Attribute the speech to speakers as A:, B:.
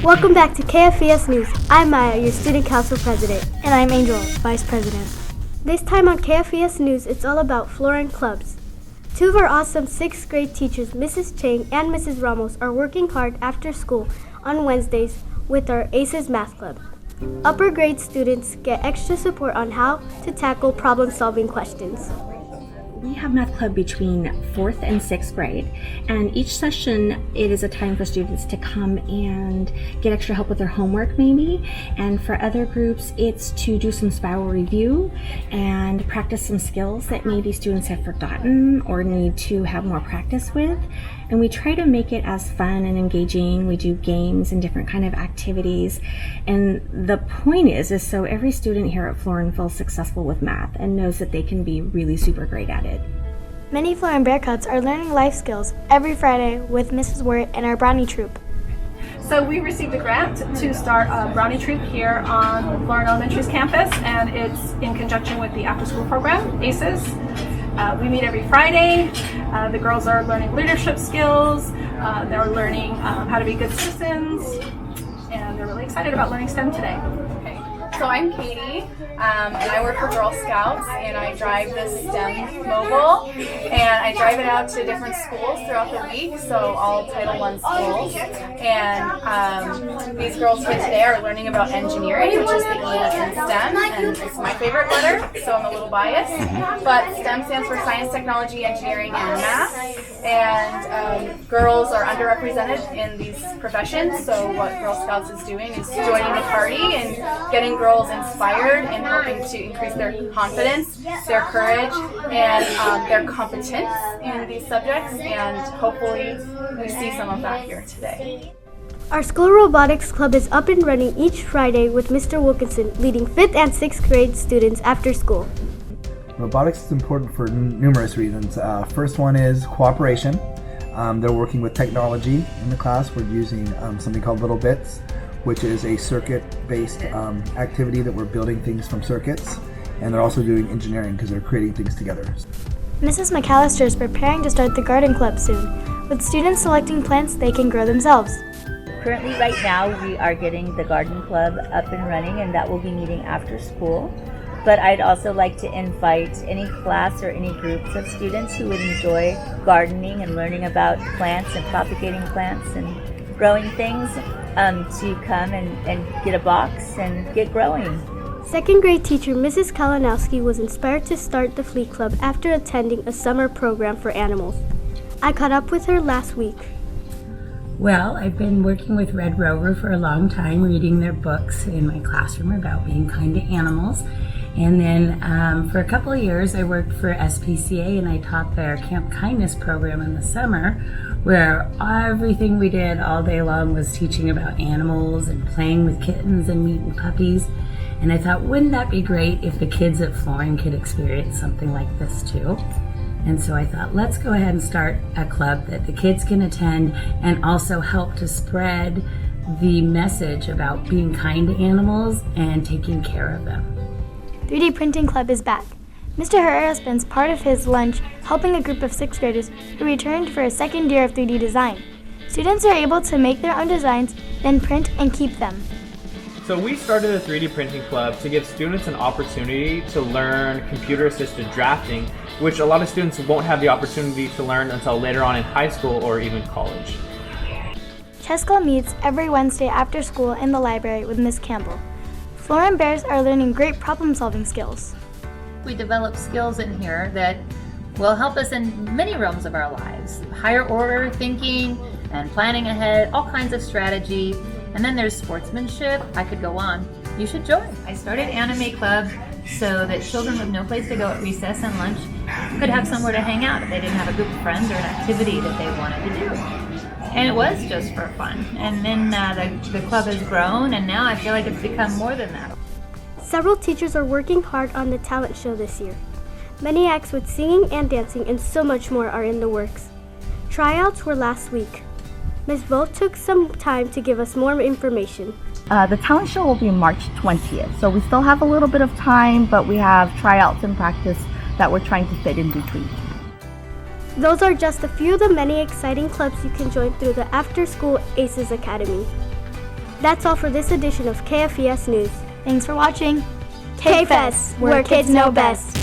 A: Welcome back to Kfes News. I'm Maya, your student council president.
B: And I'm Angel, vice president.
A: This time on Kfes News, it's all about flooring clubs. Two of our awesome 6th grade teachers, Mrs. Chang and Mrs. Ramos, are working hard after school on Wednesdays with our ACES Math Club. Upper grade students get extra support on how to tackle problem-solving questions.
C: We have math club between 4th and 6th grade, and each session it is a time for students to come and get extra help with their homework maybe, and for other groups it's to do some spiral review and practice some skills that maybe students have forgotten or need to have more practice with. And we try to make it as fun and engaging. We do games and different kind of activities, and the point is so every student here at Florin feels successful with math and knows that they can be really super great at it.
B: Many Florin Bearcats are learning life skills every Friday with Mrs. Wirt and our Brownie Troop.
D: So we received a grant to start a Brownie Troop here on Florin Elementary's campus, and it's in conjunction with the after-school program, ACES. We meet every Friday. The girls are learning leadership skills. They're learning how to be good citizens, and they're really excited about learning STEM today.
E: So I'm Katie, and I work for Girl Scouts, and I drive this STEM mobile, and I drive it out to different schools throughout the week, so all Title I schools. And these girls here today are learning about engineering, which is the E in STEM, and it's my favorite letter, so I'm a little biased. But STEM stands for Science, Technology, Engineering, and Math. And girls are underrepresented in these professions, so what Girl Scouts is doing is joining the party and getting girls inspired and helping to increase their confidence, their courage, and their competence in these subjects, and hopefully we see some of that here today.
A: Our school robotics club is up and running each Friday with Mr. Wilkinson leading 5th and 6th grade students after school.
F: Robotics is important for numerous reasons. First one is cooperation. They're working with technology in the class. We're using something called Little Bits, which is a circuit-based activity that we're building things from circuits. And they're also doing engineering because they're creating things together.
B: Mrs. McAllister is preparing to start the garden club soon, with students selecting plants they can grow themselves.
G: Currently, right now, we are getting the garden club up and running, and that will be meeting after school. But I'd also like to invite any class or any groups of students who would enjoy gardening and learning about plants and propagating plants and growing things to come and get a box and get growing.
A: 2nd grade teacher Mrs. Kalinowski was inspired to start the Flea Club after attending a summer program for animals. I caught up with her last week.
H: Well, I've been working with Red Rover for a long time, reading their books in my classroom about being kind to animals. And then for a couple of years, I worked for SPCA, and I taught their Camp Kindness program in the summer, where everything we did all day long was teaching about animals and playing with kittens and meeting puppies. And I thought, wouldn't that be great if the kids at Florin could experience something like this too? And so I thought, let's go ahead and start a club that the kids can attend and also help to spread the message about being kind to animals and taking care of them.
B: 3D Printing Club is back. Mr. Herrera spends part of his lunch helping a group of 6th graders who returned for a second year of 3D design. Students are able to make their own designs, then print and keep them.
I: So we started a 3D printing club to give students an opportunity to learn computer-assisted drafting, which a lot of students won't have the opportunity to learn until later on in high school or even college.
B: Chess Club meets every Wednesday after school in the library with Miss Campbell. Florin Bears are learning great problem-solving skills.
J: We develop skills in here that will help us in many realms of our lives. Higher order thinking and planning ahead, all kinds of strategy. And then there's sportsmanship. I could go on. You should join. I started Anime Club so that children with no place to go at recess and lunch could have somewhere to hang out if they didn't have a group of friends or an activity that they wanted to do. And it was just for fun. And then the club has grown, and now I feel like it's become more than that.
A: Several teachers are working hard on the talent show this year. Many acts with singing and dancing and so much more are in the works. Tryouts were last week. Ms. Vogt took some time to give us more information.
K: The talent show will be March 20th, so we still have a little bit of time, but we have tryouts and practice that we're trying to fit in between.
A: Those are just a few of the many exciting clubs you can join through the After School ACES Academy. That's all for this edition of KFES News.
B: Thanks for watching.
A: Kfes, where kids know best.